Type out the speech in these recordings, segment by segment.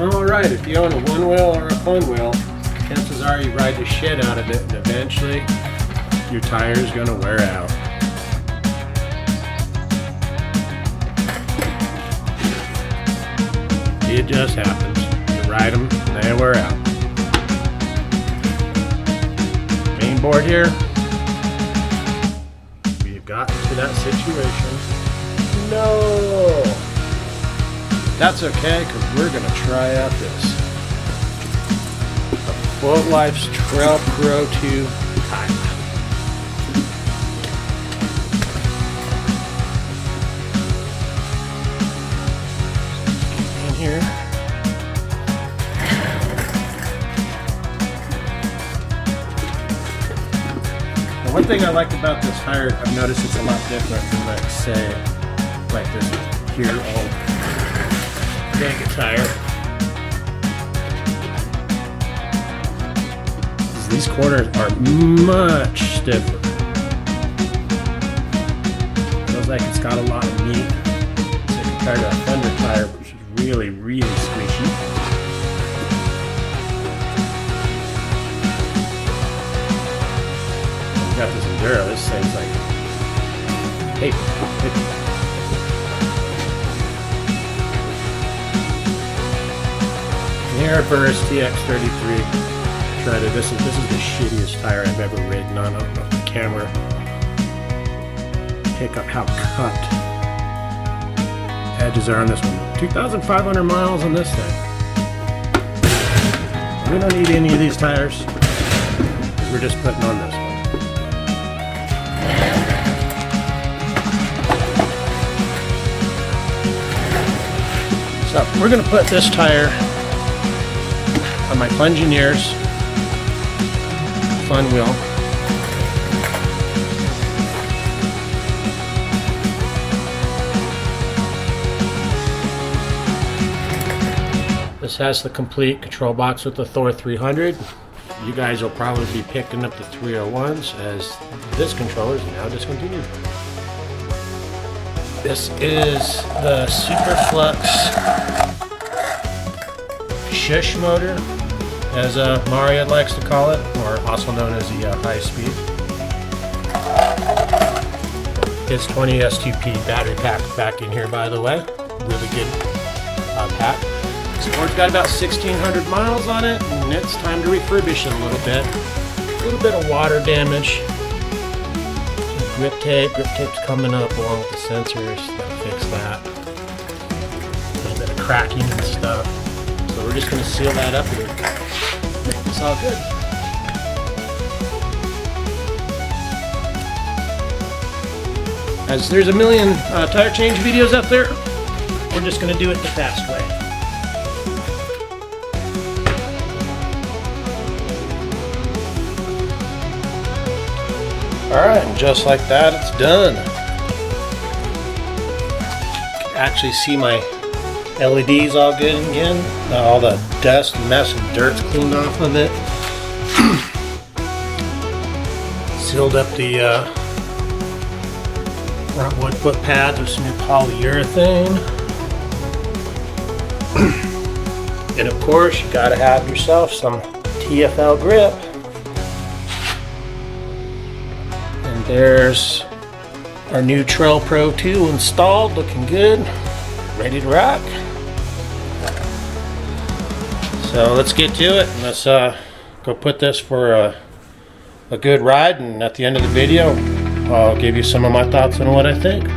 Alright, if you own a Funwheel or a Funwheel, chances are you ride the shit out of it and eventually your tire is going to wear out. It just happens. You ride them and they wear out. Main board here, we've gotten to that situation. No! That's okay, because we're going to try out this Float Life's Trail Pro 2 tire. In here. Now, one thing I like about this tire, I've noticed it's a lot different than, like, say, like this here old Vega tire. These corners are much stiffer. Feels like it's got a lot of meat. So compared to a Thunder tire, which is really, really squishy. We got this Enduro. This thing's like paper. Airburst TX33. This is the shittiest tire I've ever ridden on. I don't know if the camera pick up how cut edges are on this one. 2,500 miles on this thing. We don't need any of these tires. We're just putting on this one. So we're going to put this tire on my Fungineers Funwheel. This has the complete control box with the Thor 300. You guys will probably be picking up the 301s as this controller is now discontinued. This is the Superflux Shush motor, as Mario likes to call it, or also known as the high speed. It's 20 S2P battery pack back in here, by the way. Really good pack. This board's got about 1,600 miles on it, and it's time to refurbish it a little bit. A little bit of water damage. Grip tape's coming up along with the sensors. Gotta fix that. A little bit of cracking and stuff. So we're just going to seal that up and make this all good. As there's a million tire change videos out there, we're just going to do it the fast way. Alright, and just like that, it's done. You can actually see my LEDs all good again. All the dust, mess, and dirt's cleaned off of it. Sealed up the front wood foot pads with some new polyurethane. And of course, you gotta have yourself some TFL grip. And there's our new Trail Pro 2 installed, looking good, ready to rock. So let's get to it, and let's go put this for a good ride, and at the end of the video I'll give you some of my thoughts on what I think.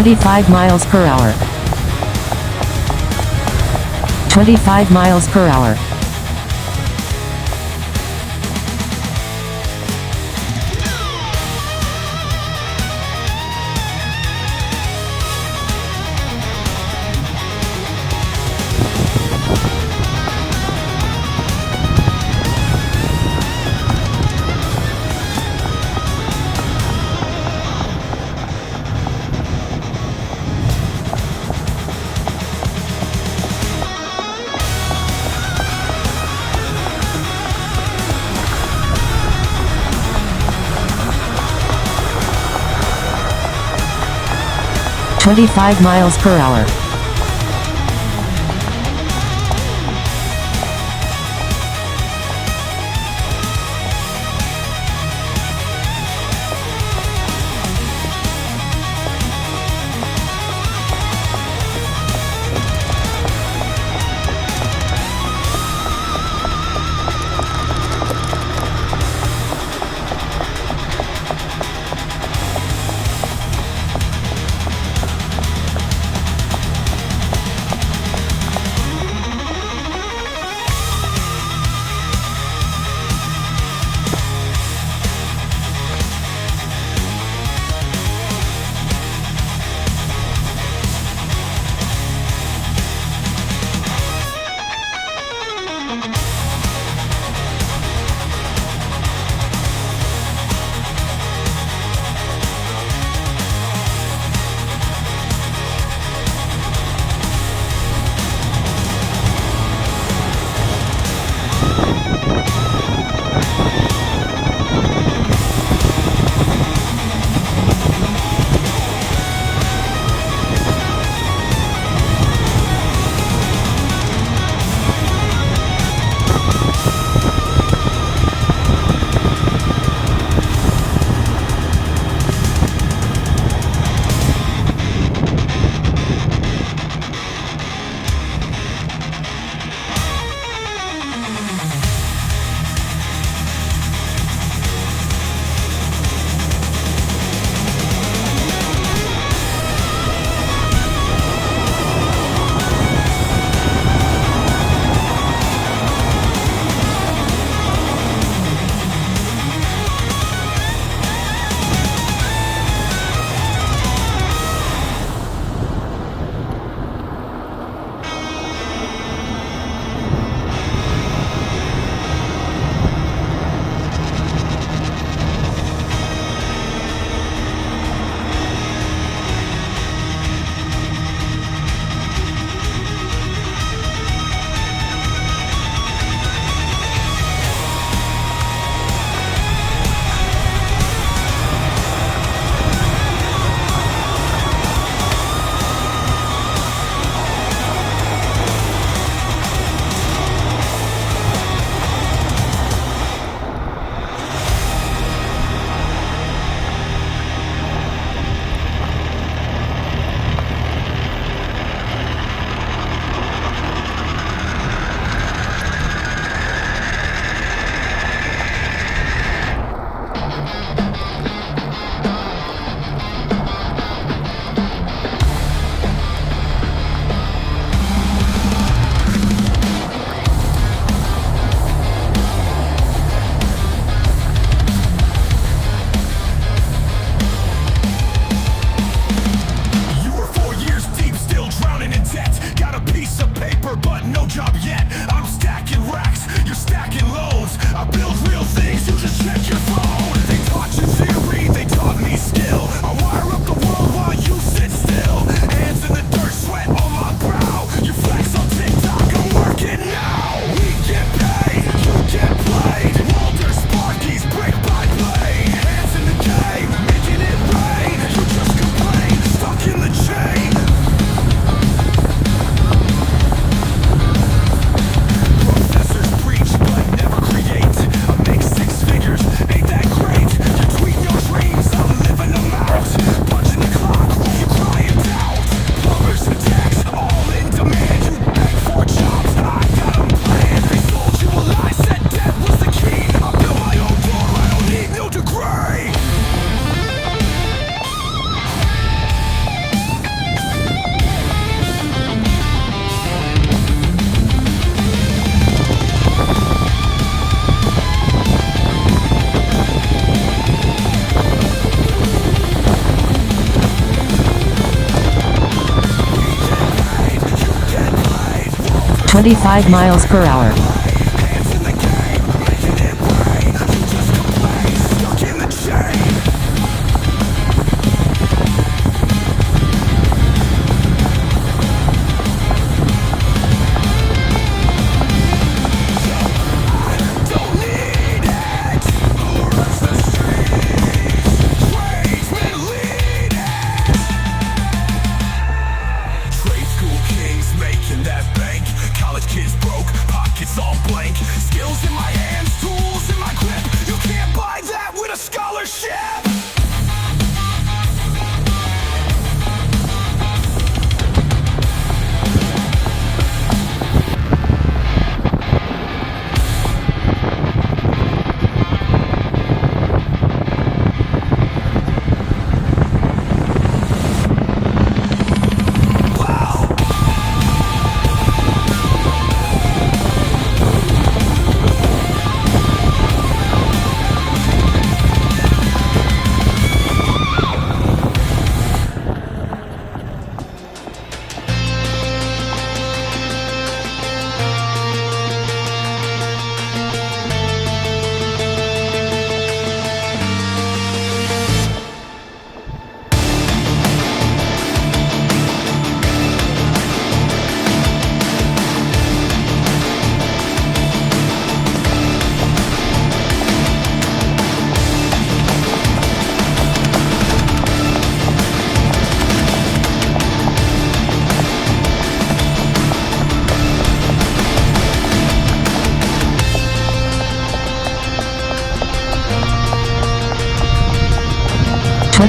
25 miles per hour. 25 miles per hour. 25 miles per hour. 25 25 miles per hour.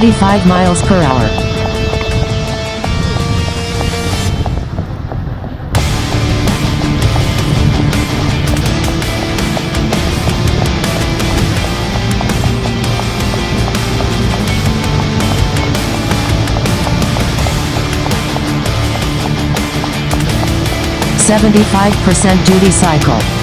25 miles per hour. 75% duty cycle.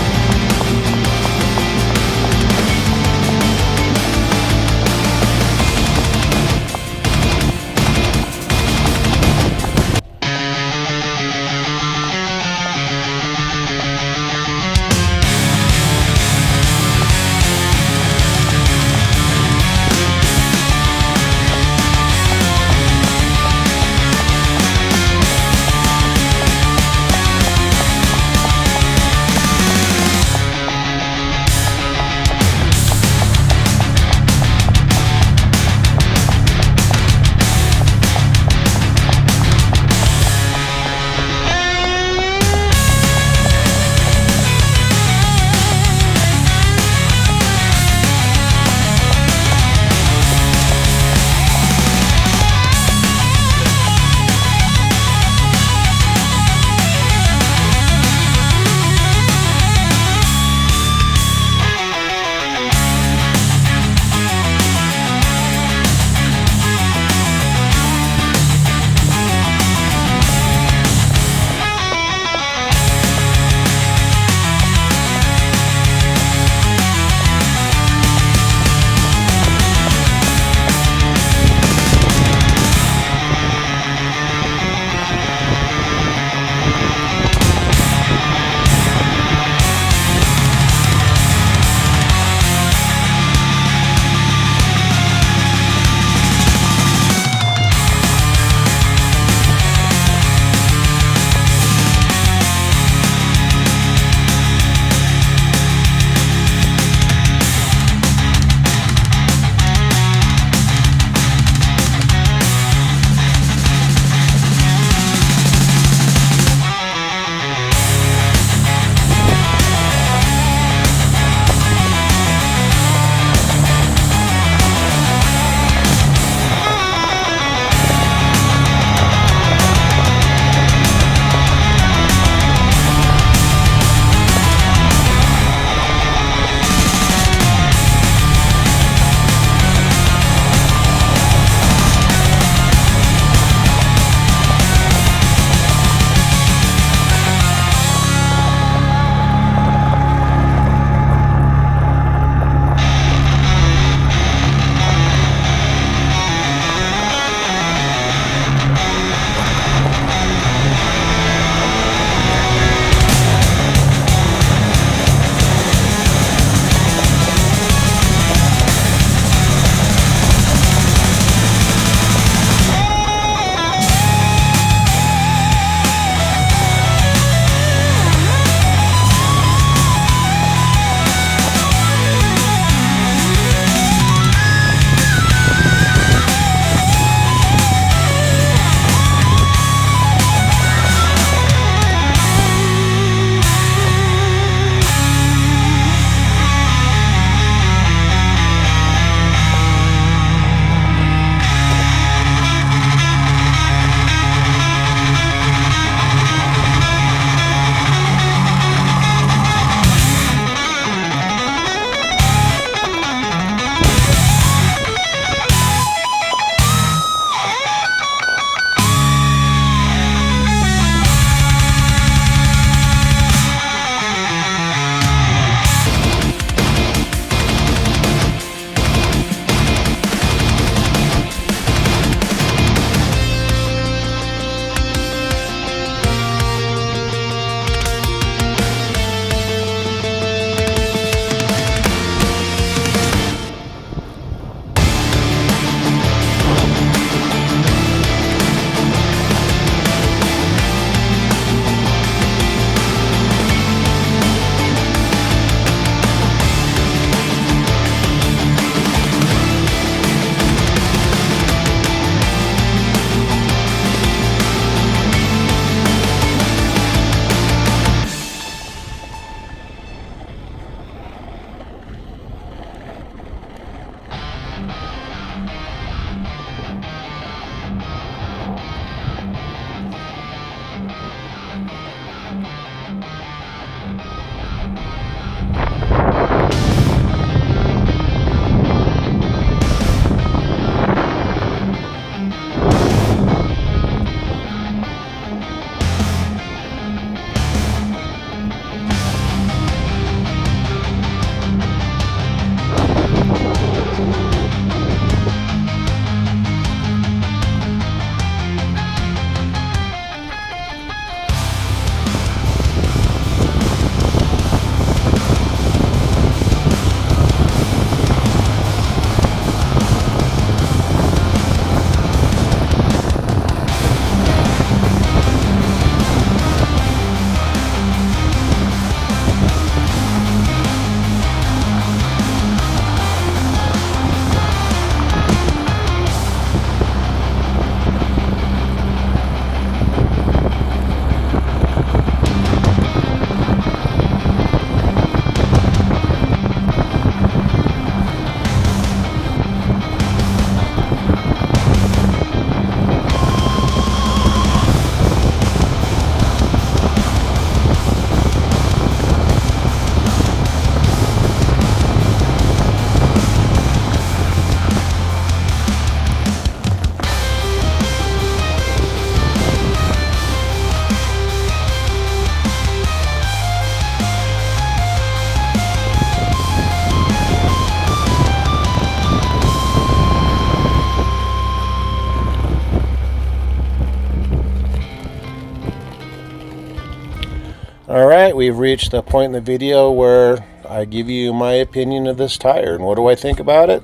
we've reached the point in the video where I give you my opinion of this tire. And what do I think about it?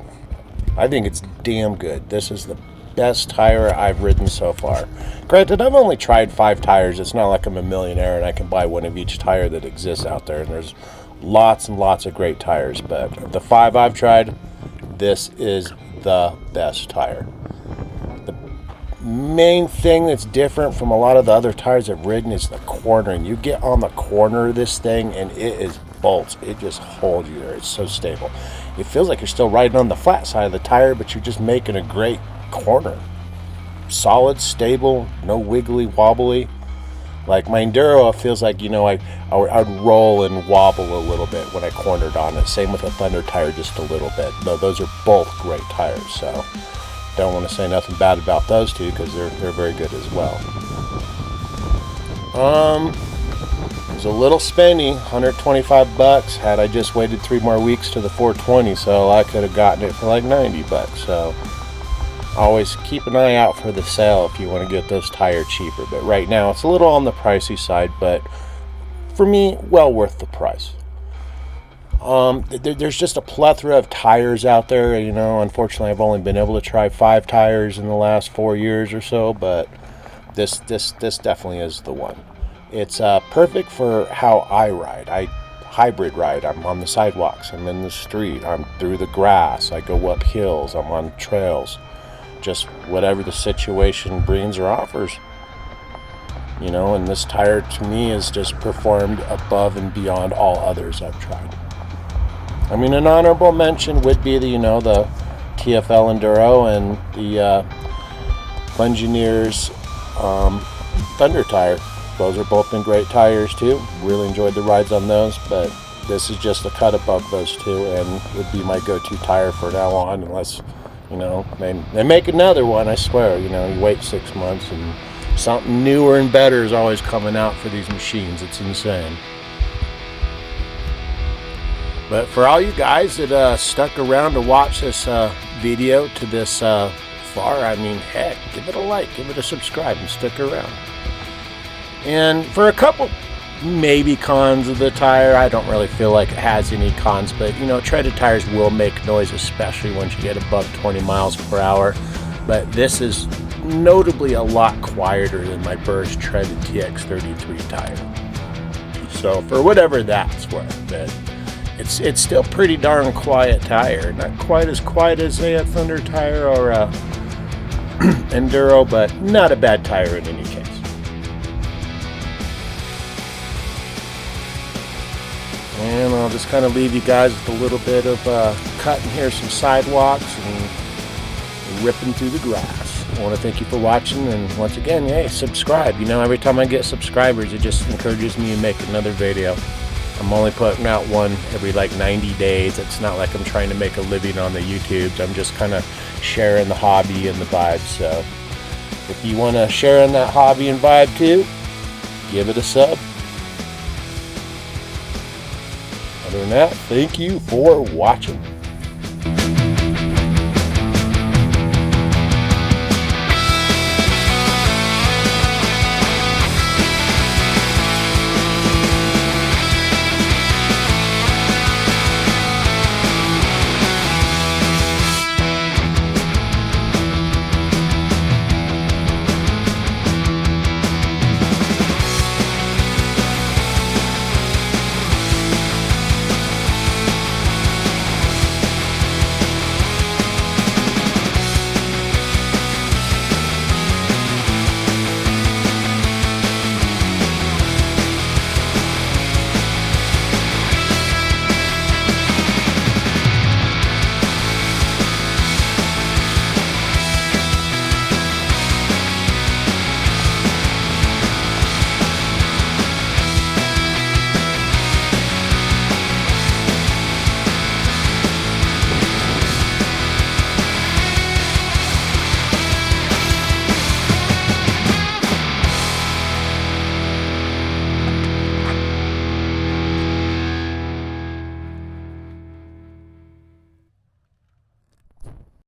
I think it's damn good. This is the best tire I've ridden so far. Granted, I've only tried 5 tires. It's not like I'm a millionaire and I can buy one of each tire that exists out there. And there's lots and lots of great tires. But of the 5 I've tried, this is the best tire. The main thing that's different from a lot of the other tires I've ridden is the cornering. You get on the corner of this thing and it is bolts. It just holds you there. It's so stable. It feels like you're still riding on the flat side of the tire, but you're just making a great corner. Solid, stable, no wiggly wobbly. Like my Enduro, it feels like, you know, I'd roll and wobble a little bit when I cornered on it. Same with the Thunder tire, just a little bit. No, those are both great tires, so don't want to say nothing bad about those two because they're very good as well. It was a little spendy, $125. Had I just waited 3 more weeks to the 420, so I could have gotten it for like $90. So always keep an eye out for the sale if you want to get those tires cheaper. But right now it's a little on the pricey side, but for me, well worth the price. There's just a plethora of tires out there. You know, unfortunately, I've only been able to try 5 tires in the last 4 years or so, but this definitely is the one. It's perfect for how I ride. I hybrid ride. I'm on the sidewalks. I'm in the street. I'm through the grass. I go up hills. I'm on trails. Just whatever the situation brings or offers. You know, and this tire to me has just performed above and beyond all others I've tried. I mean, an honorable mention would be the, you know, the TFL Enduro and the Fungineers Thunder tire. Those are both been great tires too. Really enjoyed the rides on those, but this is just a cut above those two and would be my go-to tire for now on, unless, you know, they make another one. I swear, you know, you wait 6 months and something newer and better is always coming out for these machines. It's insane. But for all you guys that stuck around to watch this video to this far, I mean, heck, give it a like, give it a subscribe, and stick around. And for a couple maybe cons of the tire, I don't really feel like it has any cons, but you know, treaded tires will make noise, especially once you get above 20 miles per hour. But this is notably a lot quieter than my Burst treaded TX33 tire. So for whatever that's worth, but it's still pretty darn quiet tire. Not quite as quiet as a Thunder tire or a Enduro, but not a bad tire in any case. And I'll just kind of leave you guys with a little bit of cutting here some sidewalks and ripping through the grass. I want to thank you for watching, and once again, hey, subscribe. You know, every time I get subscribers, it just encourages me to make another video. I'm only putting out one every like 90 days. It's not like I'm trying to make a living on the YouTubes. I'm just kind of sharing the hobby and the vibe. So if you want to share in that hobby and vibe too, give it a sub. Other than that, thank you for watching.